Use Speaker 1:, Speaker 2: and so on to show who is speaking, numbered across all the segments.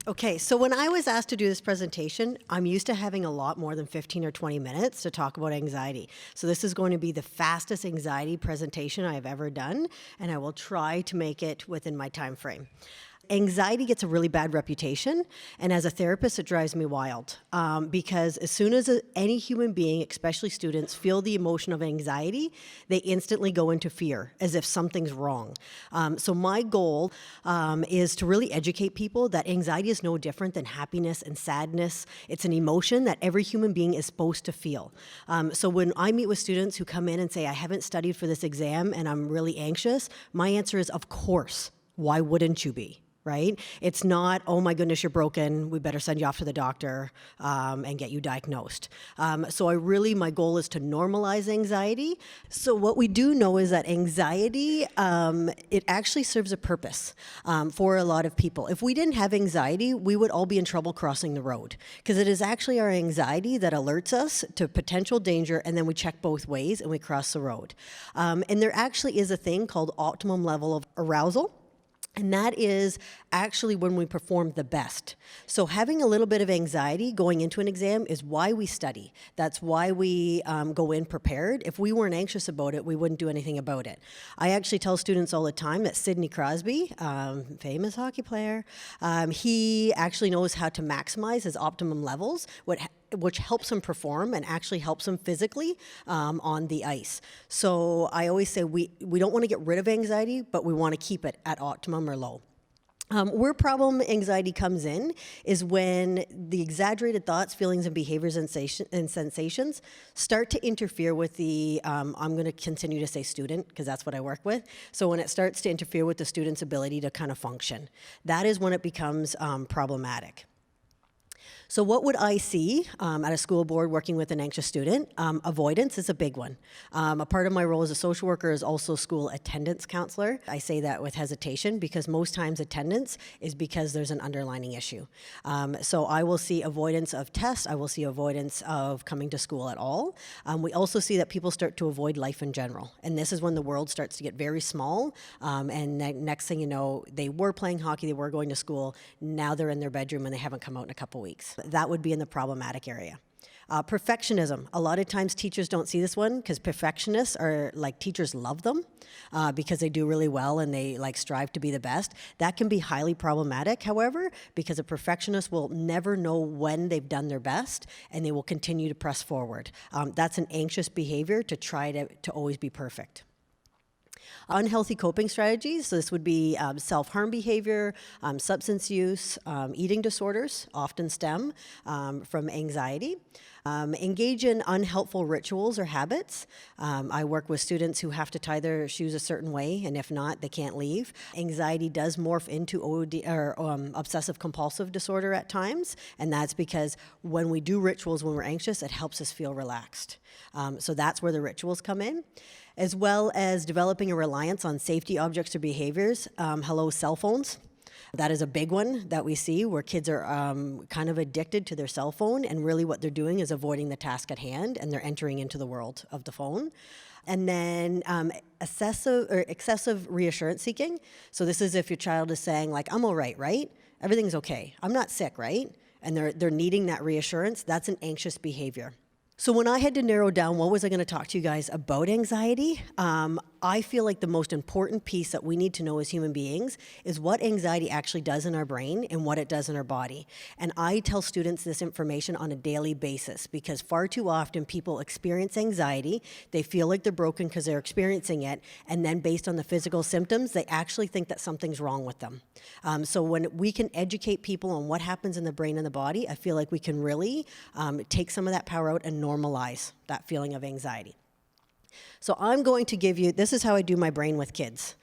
Speaker 1: Okay, so when I was asked to do this presentation, I'm used to having a lot more than 15 or 20 minutes to talk about anxiety. So this is going to be the fastest anxiety presentation I have ever done, and I will try to make it within my time frame. Anxiety gets a really bad reputation, and as a therapist, it drives me wild because as soon as any human being, especially students, feel the emotion of anxiety, they instantly go into fear as if something's wrong. So my goal is to really educate people that anxiety is no different than happiness and sadness. It's an emotion that every human being is supposed to feel. So when I meet with students who come in and say, I haven't studied for this exam and I'm really anxious, my answer is, of course. Why wouldn't you be? Right? It's not, oh my goodness, you're broken, we better send you off to the doctor and get you diagnosed. So my goal is to normalize anxiety. So what we do know is that anxiety, it actually serves a purpose for a lot of people. If we didn't have anxiety, we would all be in trouble crossing the road, because it is actually our anxiety that alerts us to potential danger, and then we check both ways and we cross the road. And there actually is a thing called optimum level of arousal. And that is actually when we perform the best. So having a little bit of anxiety going into an exam is why we study. That's why we go in prepared. If we weren't anxious about it, we wouldn't do anything about it. I actually tell students all the time that Sidney Crosby, famous hockey player, he actually knows how to maximize his optimum levels, which helps him perform and actually helps him physically on the ice. So I always say we don't want to get rid of anxiety, but we want to keep it at optimum or low. Where problem anxiety comes in is when the exaggerated thoughts, feelings, and behaviors and sensations start to interfere with the, I'm going to continue to say student because that's what I work with. So when it starts to interfere with the student's ability to kind of function, that is when it becomes problematic. So what would I see at a school board working with an anxious student? Avoidance is a big one. A part of my role as a social worker is also school attendance counselor. I say that with hesitation because most times attendance is because there's an underlying issue. So I will see avoidance of tests. I will see avoidance of coming to school at all. We also see that people start to avoid life in general. And this is when the world starts to get very small. And next thing you know, they were playing hockey, they were going to school. Now they're in their bedroom and they haven't come out in a couple weeks. That would be in the problematic area. Perfectionism. A lot of times teachers don't see this one because perfectionists are like, teachers love them because they do really well and they like strive to be the best. That can be highly problematic, however, because a perfectionist will never know when they've done their best and they will continue to press forward. That's an anxious behavior to try to always be perfect. Unhealthy coping strategies, so this would be self-harm behavior, substance use, eating disorders, often stem from anxiety. Engage in unhelpful rituals or habits. I work with students who have to tie their shoes a certain way, and if not, they can't leave. Anxiety does morph into OD, or obsessive compulsive disorder at times, and that's because when we do rituals when we're anxious, it helps us feel relaxed. So that's where the rituals come in, as well as developing a reliance on safety objects or behaviors. Hello, cell phones. That is a big one that we see where kids are kind of addicted to their cell phone, and really what they're doing is avoiding the task at hand and they're entering into the world of the phone. And then excessive reassurance seeking. So this is if your child is saying like, I'm all right, right? Everything's okay. I'm not sick, right? And they're needing that reassurance. That's an anxious behavior. So when I had to narrow down what was I going to talk to you guys about anxiety, I feel like the most important piece that we need to know as human beings is what anxiety actually does in our brain and what it does in our body. And I tell students this information on a daily basis because far too often people experience anxiety, they feel like they're broken because they're experiencing it, and then based on the physical symptoms, they actually think that something's wrong with them. So when we can educate people on what happens in the brain and the body, I feel like we can really take some of that power out and normalize that feeling of anxiety. So I'm going to give you, this is how I do my brain with kids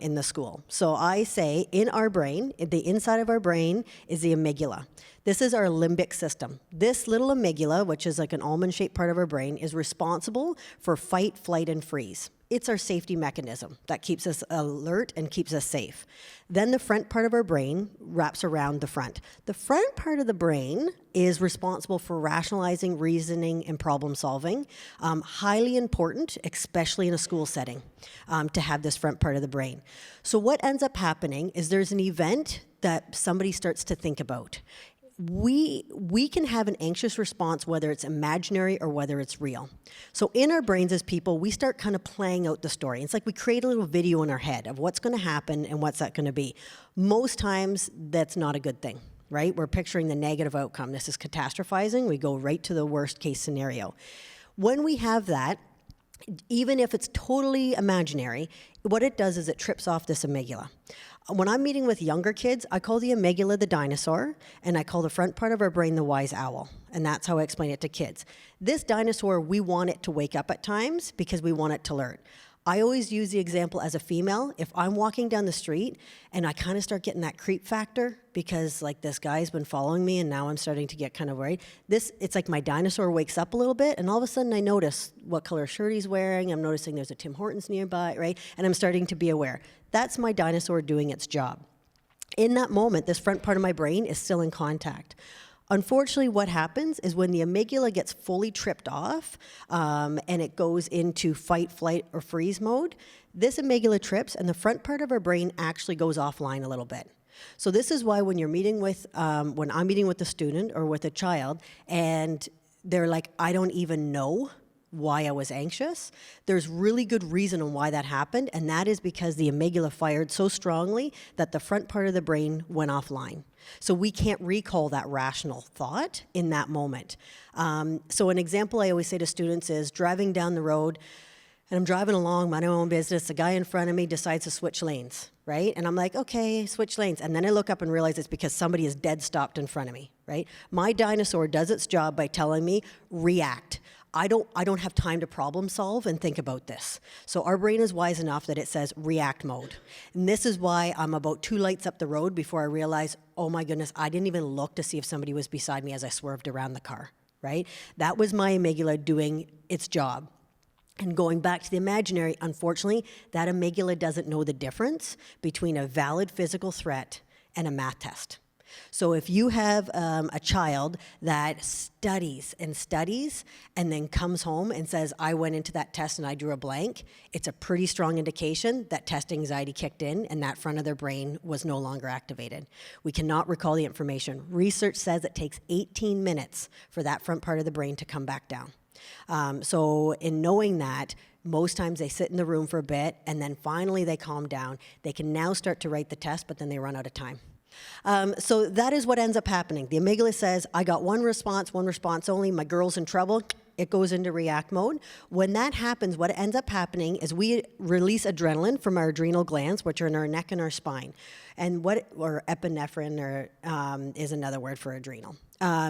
Speaker 1: in the school. So I say in our brain, the inside of our brain is the amygdala. This is our limbic system. This little amygdala, which is like an almond-shaped part of our brain, is responsible for fight, flight, and freeze. It's our safety mechanism that keeps us alert and keeps us safe. Then the front part of our brain wraps around the front. The front part of the brain is responsible for rationalizing, reasoning, and problem solving. Highly important, especially in a school setting, to have this front part of the brain. So what ends up happening is there's an event that somebody starts to think about. We can have an anxious response, whether it's imaginary or whether it's real. So in our brains as people, we start kind of playing out the story. It's like we create a little video in our head of what's going to happen and what's that going to be. Most times, that's not a good thing, right? We're picturing the negative outcome. This is catastrophizing. We go right to the worst case scenario. When we have that, even if it's totally imaginary, what it does is it trips off this amygdala. When I'm meeting with younger kids, I call the amygdala the dinosaur, and I call the front part of our brain the wise owl. And that's how I explain it to kids. This dinosaur, we want it to wake up at times because we want it to learn. I always use the example as a female. If I'm walking down the street and I kind of start getting that creep factor because like this guy's been following me and now I'm starting to get kind of worried, it's like my dinosaur wakes up a little bit and all of a sudden I notice what color shirt he's wearing. I'm noticing there's a Tim Hortons nearby, right? And I'm starting to be aware. That's my dinosaur doing its job. In that moment, this front part of my brain is still in contact. Unfortunately, what happens is when the amygdala gets fully tripped off and it goes into fight, flight, or freeze mode, this amygdala trips and the front part of our brain actually goes offline a little bit. So this is why when you're meeting with, when I'm meeting with a student or with a child and they're like, I don't even know why I was anxious, there's really good reason on why that happened, and that is because the amygdala fired so strongly that the front part of the brain went offline. So we can't recall that rational thought in that moment. So an example I always say to students is driving down the road, and I'm driving along, minding my own business, a guy in front of me decides to switch lanes, right? And I'm like, okay, switch lanes. And then I look up and realize it's because somebody is dead stopped in front of me, right? My dinosaur does its job by telling me, react. I don't have time to problem solve and think about this. So our brain is wise enough that it says react mode. And this is why I'm about 2 lights up the road before I realize, oh my goodness, I didn't even look to see if somebody was beside me as I swerved around the car, right? That was my amygdala doing its job. And going back to the imaginary, unfortunately, that amygdala doesn't know the difference between a valid physical threat and a math test. So if you have a child that studies and studies and then comes home and says, I went into that test and I drew a blank, it's a pretty strong indication that test anxiety kicked in and that front of their brain was no longer activated. We cannot recall the information. Research says it takes 18 minutes for that front part of the brain to come back down. So in knowing that, most times they sit in the room for a bit and then finally they calm down. They can now start to write the test, but then they run out of time. So that is what ends up happening. The amygdala says, I got one response only, my girl's in trouble. It goes into react mode. When that happens, what ends up happening is we release adrenaline from our adrenal glands, which are in our neck and our spine. And or epinephrine is another word for adrenal.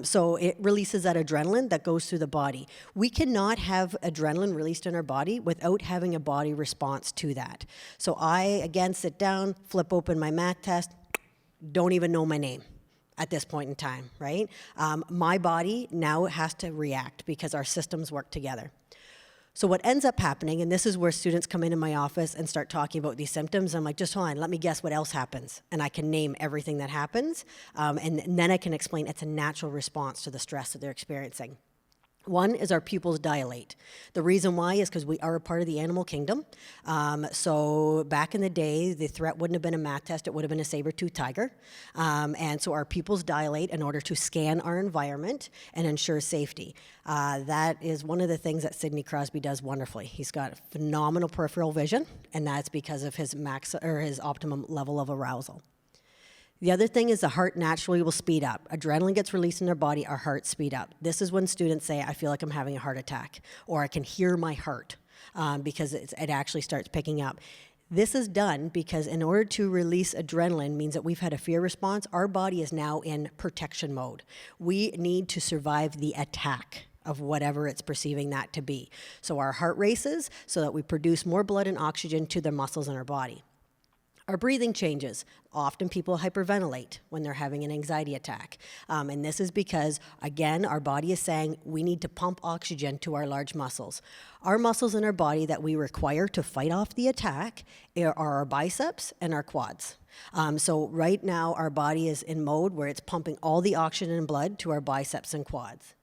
Speaker 1: So it releases that adrenaline that goes through the body. We cannot have adrenaline released in our body without having a body response to that. So I, again, sit down, flip open my math test, don't even know my name at this point in time, right? My body now has to react because our systems work together. So what ends up happening, and this is where students come into my office and start talking about these symptoms, I'm like, just hold on, let me guess what else happens. And I can name everything that happens, and then I can explain it's a natural response to the stress that they're experiencing. One is our pupils dilate. The reason why is because we are a part of the animal kingdom. So back in the day, the threat wouldn't have been a math test, it would have been a saber-toothed tiger. And so our pupils dilate in order to scan our environment and ensure safety. That is one of the things that Sidney Crosby does wonderfully. He's got phenomenal peripheral vision, and that's because of his his optimum level of arousal. The other thing is the heart naturally will speed up. Adrenaline gets released in our body, our hearts speed up. This is when students say, I feel like I'm having a heart attack, or I can hear my heart, because it actually starts picking up. This is done because in order to release adrenaline means that we've had a fear response. Our body is now in protection mode. We need to survive the attack of whatever it's perceiving that to be. So our heart races so that we produce more blood and oxygen to the muscles in our body. Our breathing changes. Often people hyperventilate when they're having an anxiety attack. And this is because, again, our body is saying we need to pump oxygen to our large muscles. Our muscles in our body that we require to fight off the attack are our biceps and our quads. So right now, our body is in mode where it's pumping all the oxygen and blood to our biceps and quads.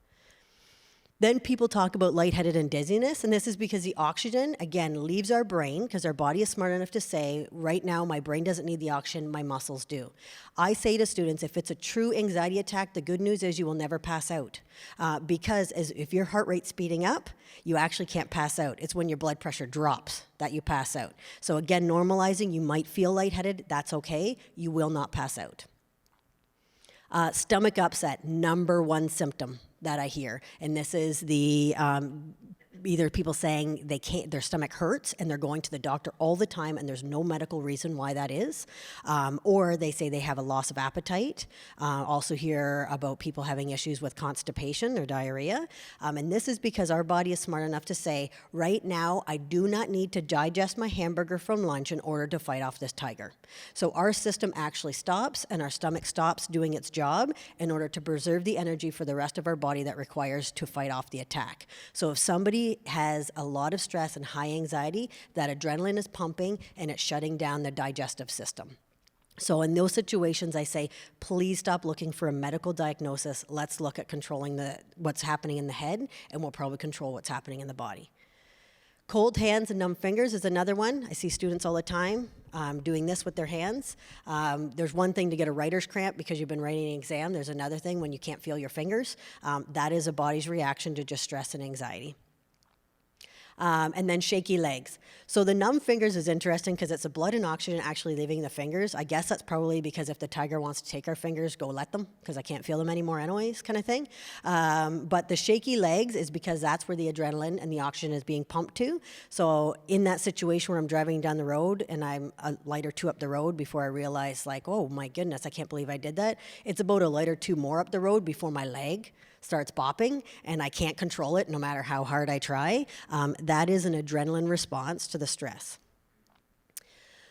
Speaker 1: Then people talk about lightheaded and dizziness, and this is because the oxygen, again, leaves our brain, because our body is smart enough to say, right now, my brain doesn't need the oxygen, my muscles do. I say to students, if it's a true anxiety attack, the good news is you will never pass out. Because if your heart rate's speeding up, you actually can't pass out. It's when your blood pressure drops that you pass out. So again, normalizing, you might feel lightheaded, that's okay, you will not pass out. Stomach upset, number one symptom that I hear. And this is the either people saying they can't, their stomach hurts and they're going to the doctor all the time and there's no medical reason why that is, or they say they have a loss of appetite. Also hear about people having issues with constipation or diarrhea. And this is because our body is smart enough to say, right now, I do not need to digest my hamburger from lunch in order to fight off this tiger. So our system actually stops and our stomach stops doing its job in order to preserve the energy for the rest of our body that requires to fight off the attack. So if somebody has a lot of stress and high anxiety, that adrenaline is pumping and it's shutting down the digestive system. So in those situations, I say, please stop looking for a medical diagnosis. Let's look at controlling what's happening in the head, and we'll probably control what's happening in the body. Cold hands and numb fingers is another one. I see students all the time doing this with their hands. There's one thing to get a writer's cramp because you've been writing an exam. There's another thing when you can't feel your fingers. That is a body's reaction to just stress and anxiety. And then shaky legs. So the numb fingers is interesting because it's the blood and oxygen actually leaving the fingers. I guess that's probably because if the tiger wants to take our fingers, go let them, because I can't feel them anymore anyways, kind of thing. But the shaky legs is because that's where the adrenaline and the oxygen is being pumped to. So in that situation where I'm driving down the road and I'm a light or two up the road before I realize, like, oh my goodness, I can't believe I did that. It's about a light or two more up the road before my leg starts bopping and I can't control it no matter how hard I try. That is an adrenaline response to the stress.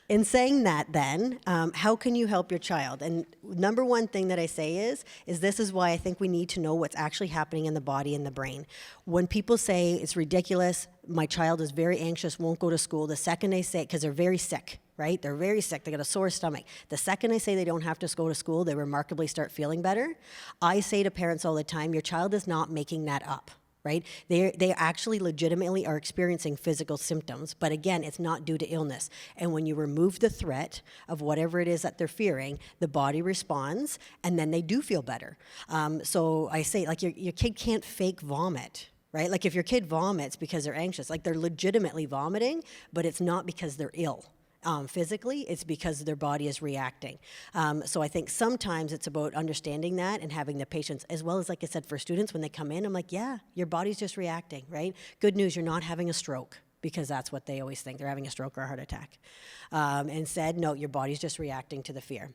Speaker 1: In saying that then, how can you help your child? And number one thing that I say is this is why I think we need to know what's actually happening in the body and the brain. When people say it's ridiculous, my child is very anxious, won't go to school, the second they say it, because they're very sick, right? They're very sick, they got a sore stomach. The second they say they don't have to go to school, they remarkably start feeling better. I say to parents all the time, your child is not making that up. Right? They actually legitimately are experiencing physical symptoms, but again, it's not due to illness. And when you remove the threat of whatever it is that they're fearing, the body responds, and then they do feel better. So I say, like, your kid can't fake vomit, right? Like, if your kid vomits because they're anxious, like, they're legitimately vomiting, but it's not because they're ill. Physically, it's because their body is reacting. So I think sometimes it's about understanding that and having the patience, as well as, like I said, for students, when they come in, I'm like, yeah, your body's just reacting, right? Good news, you're not having a stroke, because that's what they always think. They're having a stroke or a heart attack. Instead, no, your body's just reacting to the fear.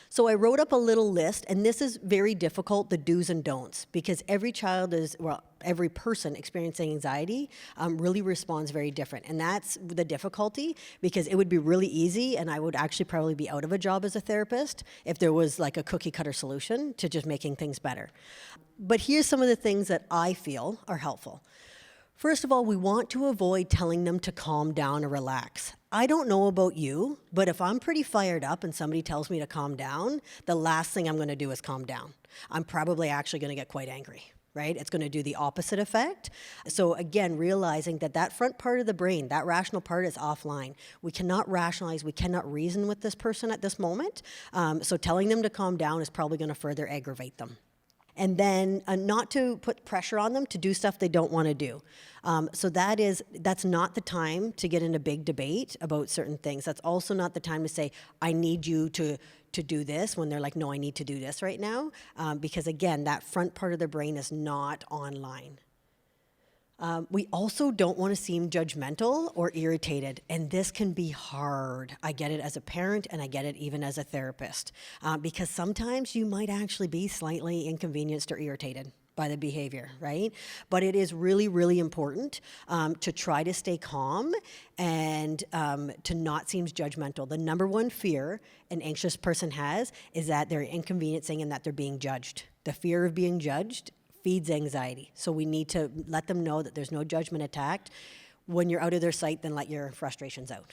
Speaker 1: So I wrote up a little list, and this is very difficult, the do's and don'ts, because every person experiencing anxiety really responds very different. And that's the difficulty, because it would be really easy, and I would actually probably be out of a job as a therapist if there was like a cookie cutter solution to just making things better. But here's some of the things that I feel are helpful. First of all, we want to avoid telling them to calm down or relax. I don't know about you, but if I'm pretty fired up and somebody tells me to calm down, the last thing I'm going to do is calm down. I'm probably actually going to get quite angry, right? It's going to do the opposite effect. So again, realizing that front part of the brain, that rational part, is offline. We cannot rationalize, we cannot reason with this person at this moment. So telling them to calm down is probably going to further aggravate them. And then not to put pressure on them to do stuff they don't want to do. So that's not the time to get in a big debate about certain things. That's also not the time to say, I need you to do this, when they're like, no, I need to do this right now. Because again, that front part of their brain is not online. We also don't want to seem judgmental or irritated, and this can be hard. I get it as a parent, and I get it even as a therapist, because sometimes you might actually be slightly inconvenienced or irritated, by the behavior, right? But it is really, really important to try to stay calm and to not seem judgmental. The number one fear an anxious person has is that they're inconveniencing and that they're being judged. The fear of being judged feeds anxiety. So we need to let them know that there's no judgment attacked. When you're out of their sight, then let your frustrations out.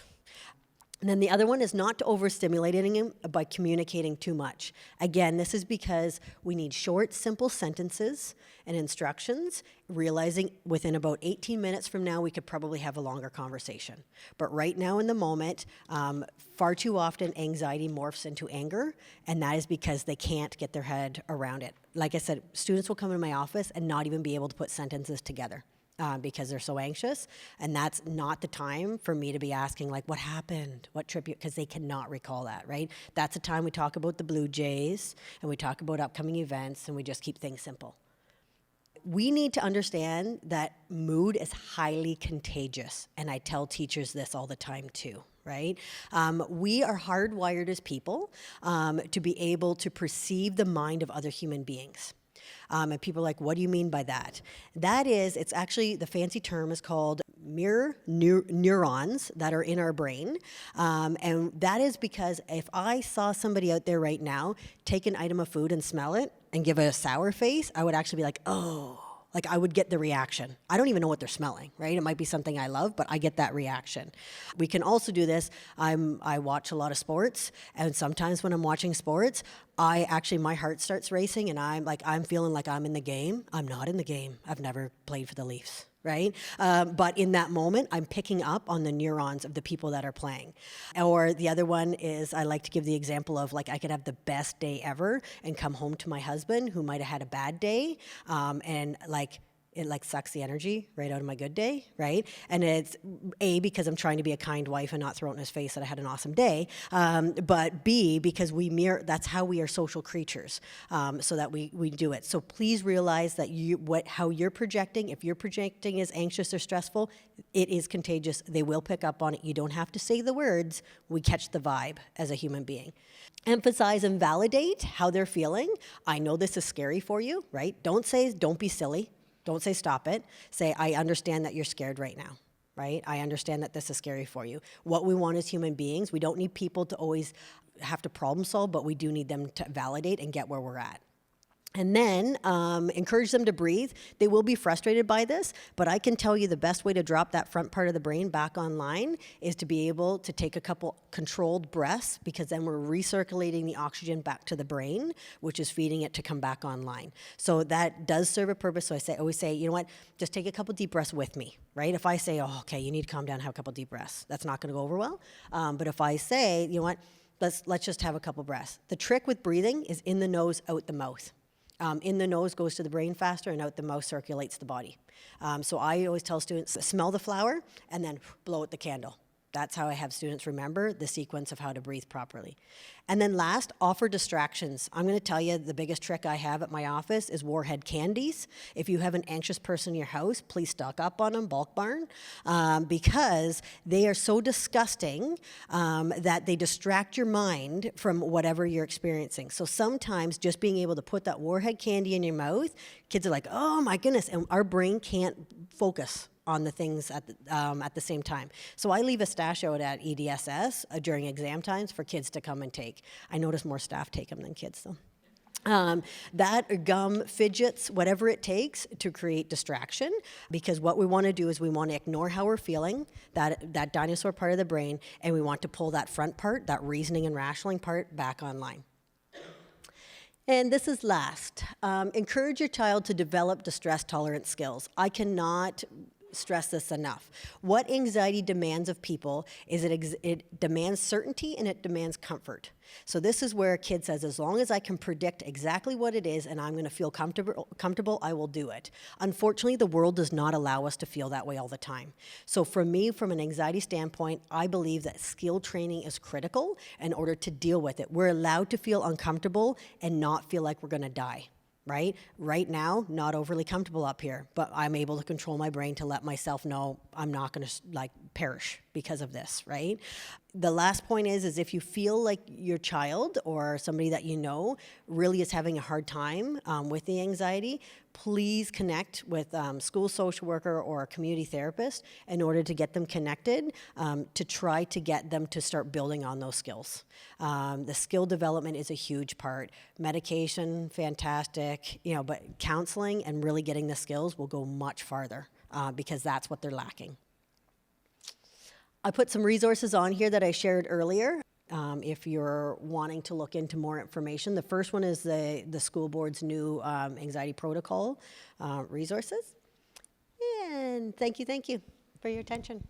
Speaker 1: And then the other one is not to overstimulate him by communicating too much. Again, this is because we need short, simple sentences and instructions, realizing within about 18 minutes from now, we could probably have a longer conversation. But right now in the moment, far too often anxiety morphs into anger, and that is because they can't get their head around it. Like I said, students will come into my office and not even be able to put sentences together. Because they're so anxious, and that's not the time for me to be asking, like, what happened, what trip you, because they cannot recall that, right? That's the time we talk about the Blue Jays, and we talk about upcoming events, and we just keep things simple. We need to understand that mood is highly contagious, and I tell teachers this all the time too, right? We are hardwired as people to be able to perceive the mind of other human beings. And people are like, what do you mean by that? That is, it's actually, the fancy term is called mirror neurons that are in our brain. And that is because if I saw somebody out there right now take an item of food and smell it and give it a sour face, I would actually be like, oh. Like, I would get the reaction. I don't even know what they're smelling, right? It might be something I love, but I get that reaction. We can also do this. I watch a lot of sports, and sometimes when I'm watching sports, my heart starts racing, and I'm feeling like I'm in the game. I'm not in the game. I've never played for the Leafs, right? But in that moment, I'm picking up on the neurons of the people that are playing. Or the other one is, I like to give the example of, like, I could have the best day ever and come home to my husband who might have had a bad day, and it sucks the energy right out of my good day, right? And it's A, because I'm trying to be a kind wife and not throw it in his face that I had an awesome day, but B, because that's how we are social creatures, so that we do it. So please realize that how you're projecting, if you're projecting as anxious or stressful, it is contagious. They will pick up on it. You don't have to say the words. We catch the vibe as a human being. Emphasize and validate how they're feeling. I know this is scary for you, right? Don't be silly. Don't say stop it. Say, I understand that you're scared right now, right? I understand that this is scary for you. What we want as human beings, we don't need people to always have to problem solve, but we do need them to validate and get where we're at. And then encourage them to breathe. They will be frustrated by this, but I can tell you the best way to drop that front part of the brain back online is to be able to take a couple controlled breaths, because then we're recirculating the oxygen back to the brain, which is feeding it to come back online. So that does serve a purpose. So I always say, you know what, just take a couple deep breaths with me, right? If I say, oh, okay, you need to calm down, have a couple deep breaths, that's not going to go over well. But if I say, you know what, let's just have a couple breaths. The trick with breathing is in the nose, out the mouth. In the nose goes to the brain faster, and out the mouth circulates the body. So I always tell students, smell the flower and then blow out the candle. That's how I have students remember the sequence of how to breathe properly. And then last, offer distractions. I'm going to tell you the biggest trick I have at my office is warhead candies. If you have an anxious person in your house, please stock up on them, bulk barn, because they are so disgusting that they distract your mind from whatever you're experiencing. So sometimes just being able to put that warhead candy in your mouth, kids are like, oh my goodness, and our brain can't focus on the things at the same time. So I leave a stash out at EDSS during exam times for kids to come and take. I notice more staff take them than kids, though. That gum, fidgets, whatever it takes to create distraction, because what we want to do is we want to ignore how we're feeling, that dinosaur part of the brain, and we want to pull that front part, that reasoning and rationaling part, back online. And this is last. Encourage your child to develop distress tolerance skills. I cannot stress this enough. What anxiety demands of people is it demands certainty and it demands comfort. So this is where a kid says, as long as I can predict exactly what it is and I'm going to feel comfortable, I will do it. Unfortunately, the world does not allow us to feel that way all the time. So for me, from an anxiety standpoint, I believe that skill training is critical in order to deal with it. We're allowed to feel uncomfortable and not feel like we're going to die. Right now, not overly comfortable up here, but I'm able to control my brain to let myself know I'm not going to perish because of this, right? The last point is if you feel like your child or somebody that you know really is having a hard time with the anxiety, please connect with school social worker or a community therapist in order to get them connected to try to get them to start building on those skills. The skill development is a huge part. Medication, fantastic, but counseling and really getting the skills will go much farther because that's what they're lacking. I put some resources on here that I shared earlier. If you're wanting to look into more information, the first one is the school board's new anxiety protocol resources. And thank you for your attention.